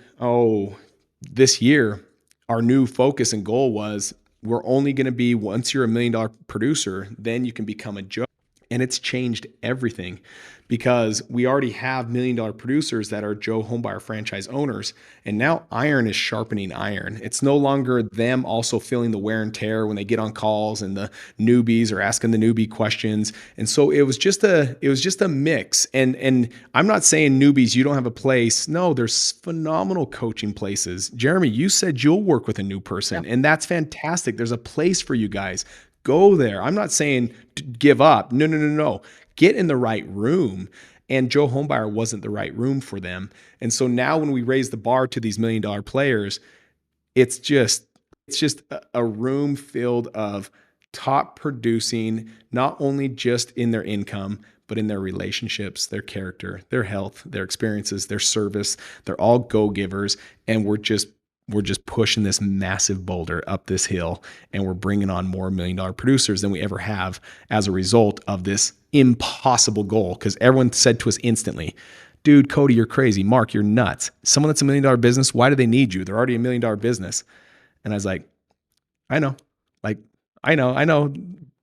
this year, our new focus and goal was, we're only going to be, once you're $1 million producer, then you can become a Joe. And it's changed everything, because we already have $1 million producers that are Joe Homebuyer franchise owners. And now iron is sharpening iron. It's no longer them also feeling the wear and tear when they get on calls and the newbies are asking the newbie questions. And so it was just a mix. And I'm not saying newbies, you don't have a place. No, there's phenomenal coaching places. Jeremy, you said you'll work with a new person, and that's fantastic. There's a place for you guys. Go there. I'm not saying give up. No. Get in the right room. And Joe Homebuyer wasn't the right room for them. And so now when we raise the bar to these $1 million players, it's just a room filled of top producing, not only just in their income, but in their relationships, their character, their health, their experiences, their service. They're all go-givers. And we're just pushing this massive boulder up this hill, and we're bringing on more $1 million producers than we ever have as a result of this impossible goal. Because everyone said to us instantly, dude, Cody, you're crazy. Mark, you're nuts. Someone that's $1 million business, why do they need you? They're already $1 million business. And I was like, I know,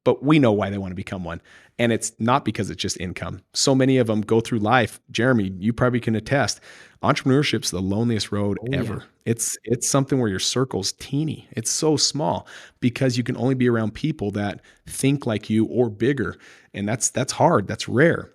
but we know why they want to become one. And it's not because it's just income. So many of them go through life. Jeremy, you probably can attest. Entrepreneurship's the loneliest road ever. Yeah. It's something where your circle's teeny. It's so small because you can only be around people that think like you or bigger. And that's hard. That's rare.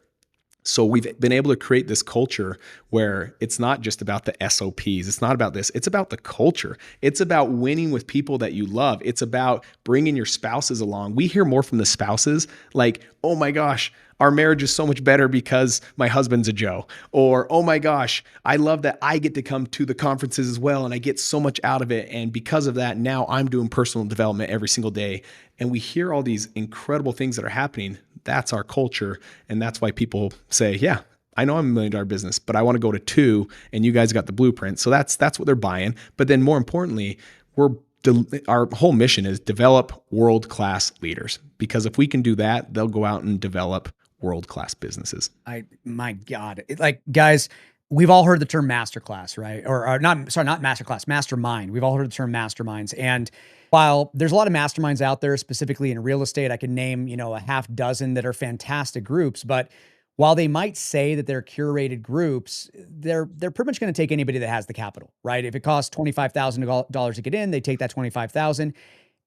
So we've been able to create this culture where it's not just about the SOPs. It's not about this. It's about the culture. It's about winning with people that you love. It's about bringing your spouses along. We hear more from the spouses like, oh my gosh, our marriage is so much better because my husband's a Joe. Or, oh my gosh, I love that I get to come to the conferences as well and I get so much out of it. And because of that, now I'm doing personal development every single day. And we hear all these incredible things that are happening. That's our culture. And that's why people say, yeah, I know I'm $1 million business, but I want to go to 2 and you guys got the blueprint. So that's what they're buying. But then more importantly, our whole mission is develop world-class leaders, because if we can do that, they'll go out and develop world-class businesses. My God, guys, we've all heard the term masterclass, right? Or not masterclass, mastermind. We've all heard the term masterminds. And while there's a lot of masterminds out there, specifically in real estate, I can name, a half dozen that are fantastic groups. But while they might say that they're curated groups, they're pretty much going to take anybody that has the capital, right? If it costs $25,000 to get in, they take that $25,000.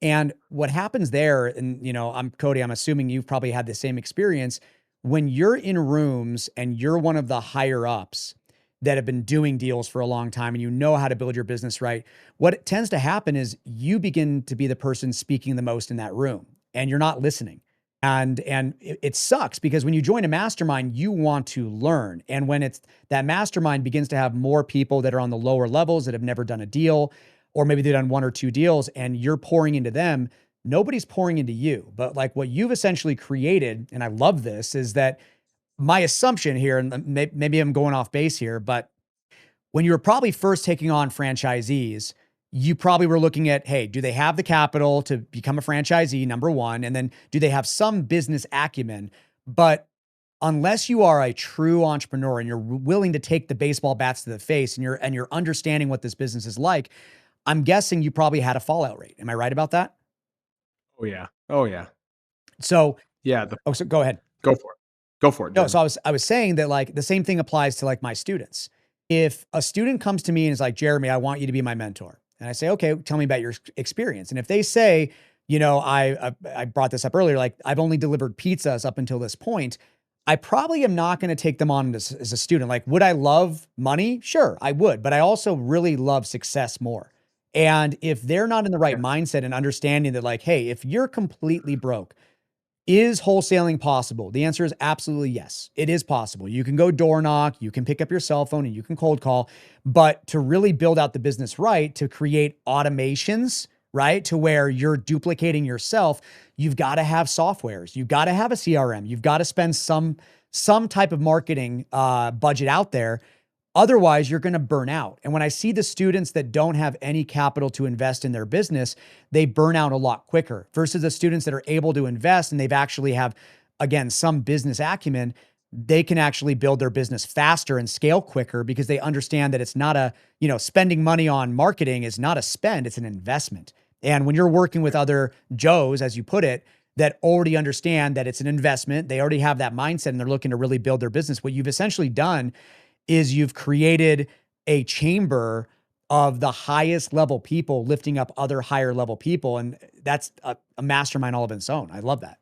And what happens there, and I'm Cody, I'm assuming you've probably had the same experience. When you're in rooms and you're one of the higher ups that have been doing deals for a long time and you know how to build your business right, what tends to happen is you begin to be the person speaking the most in that room and you're not listening. And it sucks, because when you join a mastermind, you want to learn. And when that mastermind begins to have more people that are on the lower levels that have never done a deal, or maybe they've done 1 or 2 deals and you're pouring into them, nobody's pouring into you. But like what you've essentially created, and I love this, is that my assumption here, and maybe I'm going off base here, but when you were probably first taking on franchisees, you probably were looking at, hey, do they have the capital to become a franchisee, number one? And then do they have some business acumen? But unless you are a true entrepreneur and you're willing to take the baseball bats to the face and you're understanding what this business is like, I'm guessing you probably had a fallout rate. Am I right about that? Oh yeah. Oh yeah. So, Yeah. so go ahead. Go for it. Go for it, No, Jeremy. so I was saying that like the same thing applies to like my students. If a student comes to me and is like, Jeremy, I want you to be my mentor. And I say, okay, tell me about your experience. And if they say, I brought this up earlier, like I've only delivered pizzas up until this point, I probably am not going to take them on as a student. Like, would I love money? Sure, I would. But I also really love success more. And if they're not in the right Yeah. mindset and understanding that like, hey, if you're completely broke, is wholesaling possible? The answer is absolutely yes. It is possible. You can go door knock, you can pick up your cell phone and you can cold call, but to really build out the business right, to create automations, right? To where you're duplicating yourself, you've got to have softwares. You've got to have a CRM. You've got to spend some type of marketing budget out there. Otherwise, you're going to burn out. And when I see the students that don't have any capital to invest in their business, they burn out a lot quicker versus the students that are able to invest and they've actually have, again, some business acumen. They can actually build their business faster and scale quicker because they understand that it's not spending money on marketing is not a spend, it's an investment. And when you're working with other Joes, as you put it, that already understand that it's an investment, they already have that mindset and they're looking to really build their business. What you've essentially done is you've created a chamber of the highest level people lifting up other higher level people. And that's a mastermind all of its own. I love that.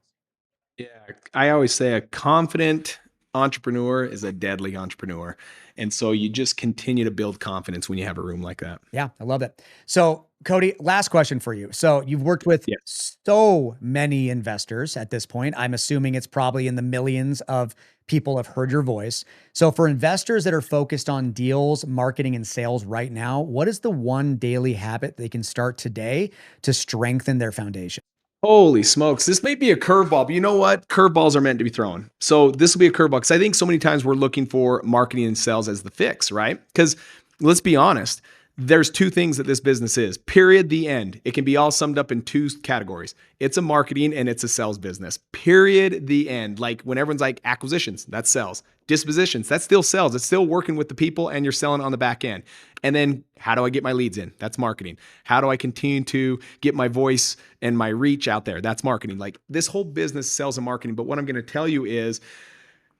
Yeah, I always say a confident entrepreneur is a deadly entrepreneur. And so you just continue to build confidence when you have a room like that. Yeah, I love it. So, Cody, last question for you. So, you've worked with Yes. so many investors at this point. I'm assuming it's probably in the millions of people have heard your voice. So, for investors that are focused on deals, marketing, and sales right now, what is the one daily habit they can start today to strengthen their foundation? Holy smokes. This may be a curveball, but you know what? Curveballs are meant to be thrown. So this will be a curveball because I think so many times we're looking for marketing and sales as the fix, right? Because let's be honest, there's two things that this business is, period, the end. It can be all summed up in two categories. It's a marketing and it's a sales business, period, the end. Like when everyone's like acquisitions, that's sales. Dispositions, that's still sales. It's still working with the people and you're selling on the back end. And then how do I get my leads in? That's marketing. How do I continue to get my voice and my reach out there? That's marketing. Like this whole business, sales and marketing. But what I'm going to tell you is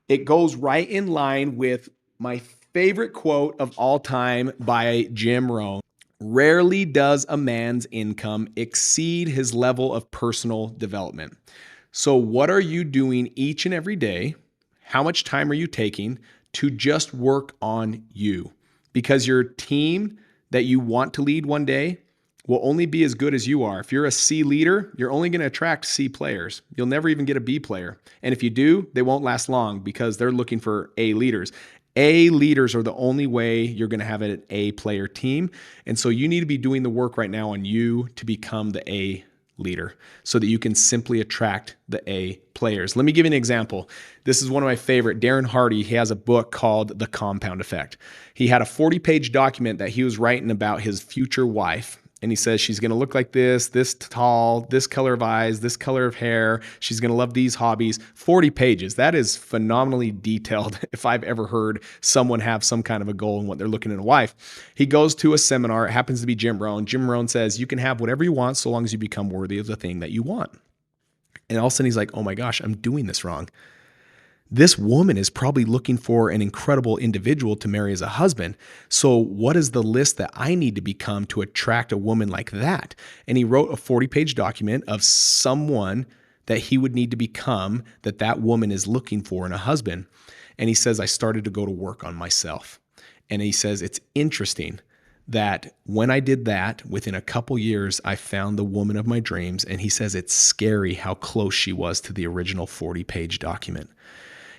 it goes right in line with my favorite quote of all time by Jim Rohn. Rarely does a man's income exceed his level of personal development. So what are you doing each and every day? How much time are you taking to just work on you? Because your team that you want to lead one day will only be as good as you are. If you're a C leader, you're only going to attract C players. You'll never even get a B player. And if you do, they won't last long because they're looking for A leaders. A leaders are the only way you're going to have an A player team. And so you need to be doing the work right now on you to become the A leader so that you can simply attract the A players. Let me give you an example. This is one of my favorite. Darren Hardy, he has a book called The Compound Effect. He had a 40-page document that he was writing about his future wife. And he says, she's going to look like this tall, this color of eyes, this color of hair. She's going to love these hobbies. 40 pages. That is phenomenally detailed if I've ever heard someone have some kind of a goal in what they're looking in a wife. He goes to a seminar. It happens to be Jim Rohn. Jim Rohn says, you can have whatever you want so long as you become worthy of the thing that you want. And all of a sudden he's like, oh my gosh, I'm doing this wrong. This woman is probably looking for an incredible individual to marry as a husband. So what is the list that I need to become to attract a woman like that? And he wrote a 40-page document of someone that he would need to become that woman is looking for in a husband. And he says, I started to go to work on myself. And he says, it's interesting that when I did that, within a couple years, I found the woman of my dreams. And he says, it's scary how close she was to the original 40-page document.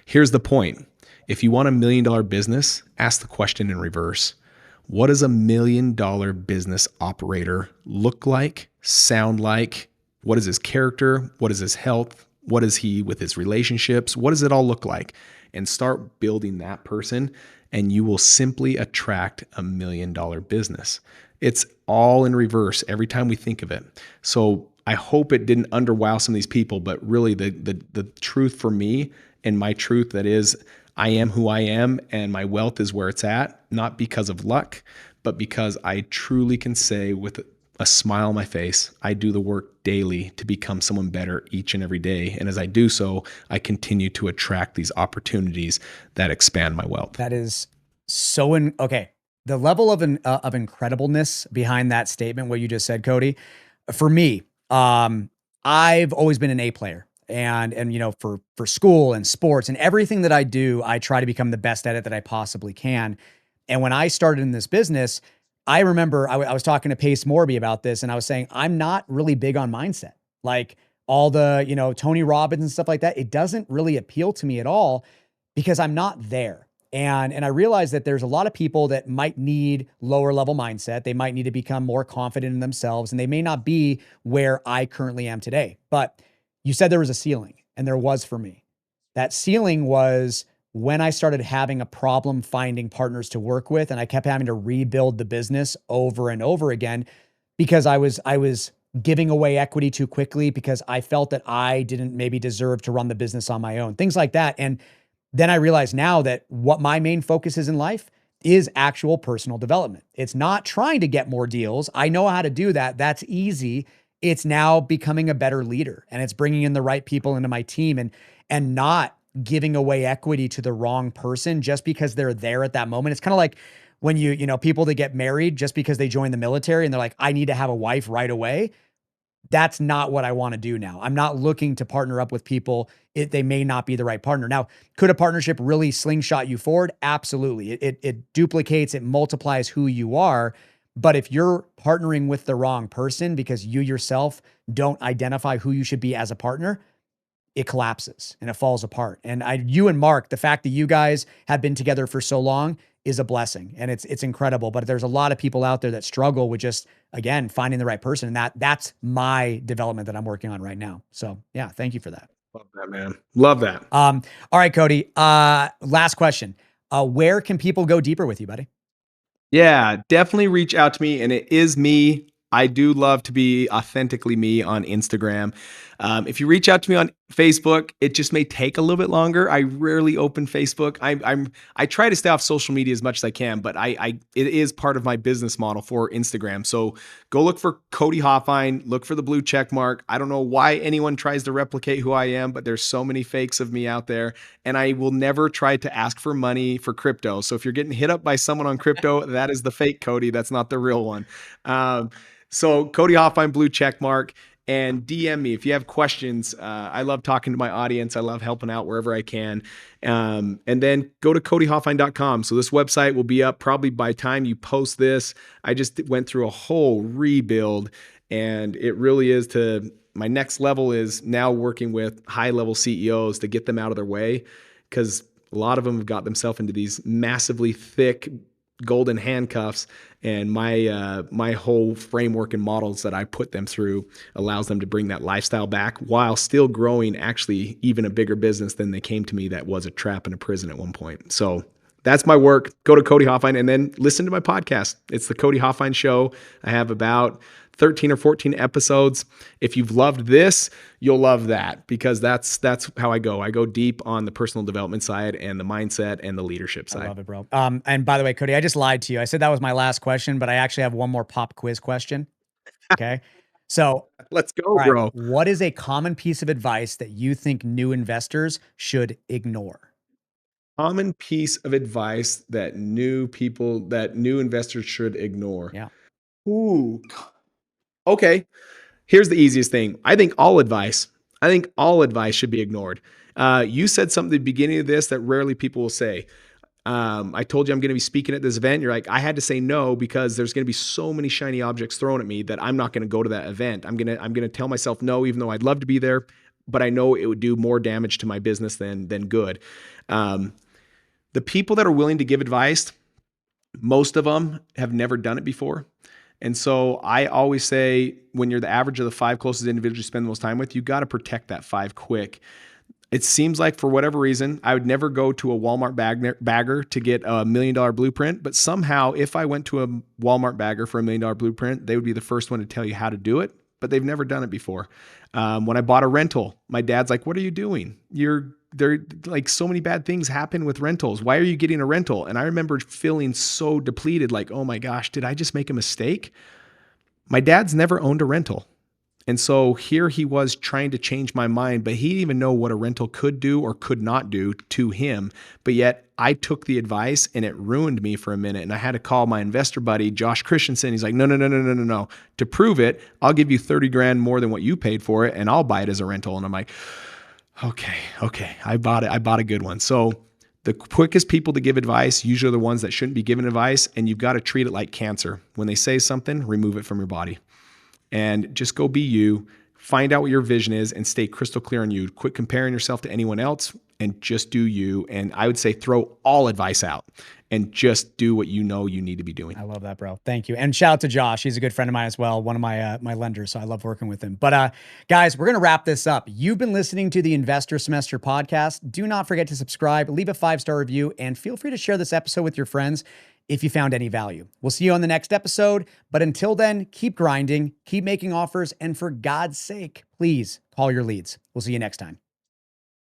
Here's the point. If you want $1 million business, ask the question in reverse. What does $1 million business operator look like, sound like? What is his character? What is his health? What is he with his relationships? What does it all look like? And start building that person, and you will simply attract $1 million business. It's all in reverse every time we think of it. So I hope it didn't underwow some of these people, but really the truth for me, and my truth that is, I am who I am and my wealth is where it's at, not because of luck, but because I truly can say with a smile on my face, I do the work daily to become someone better each and every day. And as I do so, I continue to attract these opportunities that expand my wealth. That is so okay. The level of incredibleness behind that statement, what you just said, Cody, for me, I've always been an A player. And you know, for school and sports and everything that I do, I try to become the best at it that I possibly can. And when I started in this business, I remember I was talking to Pace Morby about this, and I was saying, I'm not really big on mindset. Like all the, you know, Tony Robbins and stuff like that, it doesn't really appeal to me at all because I'm not there. And I realized that there's a lot of people that might need lower level mindset. They might need to become more confident in themselves, and they may not be where I currently am today. But you said there was a ceiling, and there was for me. That ceiling was when I started having a problem finding partners to work with, and I kept having to rebuild the business over and over again because I was giving away equity too quickly because I felt that I didn't maybe deserve to run the business on my own, things like that. And then I realize now that what my main focus is in life is actual personal development. It's not trying to get more deals. I know how to do that. That's easy. It's now becoming a better leader, and it's bringing in the right people into my team and not giving away equity to the wrong person just because they're there at that moment. It's kind of like when you know, people that get married just because they join the military and they're like, I need to have a wife right away. That's not what I want to do now. I'm not looking to partner up with people. They may not be the right partner. Now, could a partnership really slingshot you forward? Absolutely. It duplicates, it multiplies who you are. But if you're partnering with the wrong person because you yourself don't identify who you should be as a partner, it collapses and it falls apart. And you and Mark, the fact that you guys have been together for so long is a blessing, and it's incredible. But there's a lot of people out there that struggle with just, again, finding the right person. And that's my development that I'm working on right now. So yeah, thank you for that. Love that, man. Love that. All right, Cody. Last question. Where can people go deeper with you, buddy? Yeah, definitely reach out to me. And it is me. I do love to be authentically me on Instagram. If you reach out to me on Facebook, it just may take a little bit longer. I rarely open Facebook. I try to stay off social media as much as I can, but it is part of my business model for Instagram. So go look for Cody Hofhine, look for the blue check mark. I don't know why anyone tries to replicate who I am, but there's so many fakes of me out there, and I will never try to ask for money for crypto. So if you're getting hit up by someone on crypto, that is the fake Cody. That's not the real one. So Cody Hofhine, blue check mark, and DM me if you have questions. I love talking to my audience. I love helping out wherever I can. And then go to codyhofhine.com. So this website will be up probably by the time you post this. I just went through a whole rebuild, and it really is my next level is now working with high-level CEOs to get them out of their way, because a lot of them have got themselves into these massively thick golden handcuffs, and my whole framework and models that I put them through allows them to bring that lifestyle back while still growing actually even a bigger business than they came to me that was a trap and a prison at one point. So that's my work. Go to Cody Hofhine and then listen to my podcast. It's the Cody Hofhine Show. I have about 13 or 14 episodes. If you've loved this, you'll love that, because that's how I go. I go deep on the personal development side and the mindset and the leadership side. I love it, bro. And by the way, Cody, I just lied to you. I said that was my last question, but I actually have one more pop quiz question. Okay. So let's go, all right, bro. what is a common piece of advice that you think new investors should ignore? Common piece of advice that new investors should ignore. Yeah. Ooh. Okay. Here's the easiest thing. I think all advice should be ignored. You said something at the beginning of this that rarely people will say. I told you I'm going to be speaking at this event. You're like, I had to say no because there's going to be so many shiny objects thrown at me that I'm not going to go to that event. I'm going to tell myself no, even though I'd love to be there, but I know it would do more damage to my business than good. The people that are willing to give advice, most of them have never done it before. And so I always say, when you're the average of the 5 closest individuals you spend the most time with, you got to protect that 5 quick. It seems like for whatever reason, I would never go to a Walmart bagger to get a $1 million blueprint. But somehow, if I went to a Walmart bagger for $1 million blueprint, they would be the first one to tell you how to do it. But they've never done it before. When I bought a rental, my dad's like, "What are you doing? There like so many bad things happen with rentals. Why are you getting a rental?" And I remember feeling so depleted, like, oh my gosh, did I just make a mistake? My dad's never owned a rental. And so here he was trying to change my mind, but he didn't even know what a rental could do or could not do to him. But yet I took the advice and it ruined me for a minute. And I had to call my investor buddy, Josh Christensen. He's like, no. To prove it, I'll give you 30 grand more than what you paid for it, and I'll buy it as a rental. And I'm like, okay. I bought it. I bought a good one. So the quickest people to give advice usually are the ones that shouldn't be given advice. And you've got to treat it like cancer. When they say something, remove it from your body. And just go be you, find out what your vision is, and stay crystal clear on you. Quit comparing yourself to anyone else and just do you. And I would say throw all advice out and just do what you know you need to be doing. I love that, bro. Thank you. And shout out to Josh. He's a good friend of mine as well. One of my lenders. So I love working with him. But guys, we're going to wrap this up. You've been listening to the Investor Semester podcast. Do not forget to subscribe, leave a 5-star review, and feel free to share this episode with your friends if you found any value. We'll see you on the next episode. But until then, keep grinding, keep making offers, and for God's sake, please call your leads. We'll see you next time.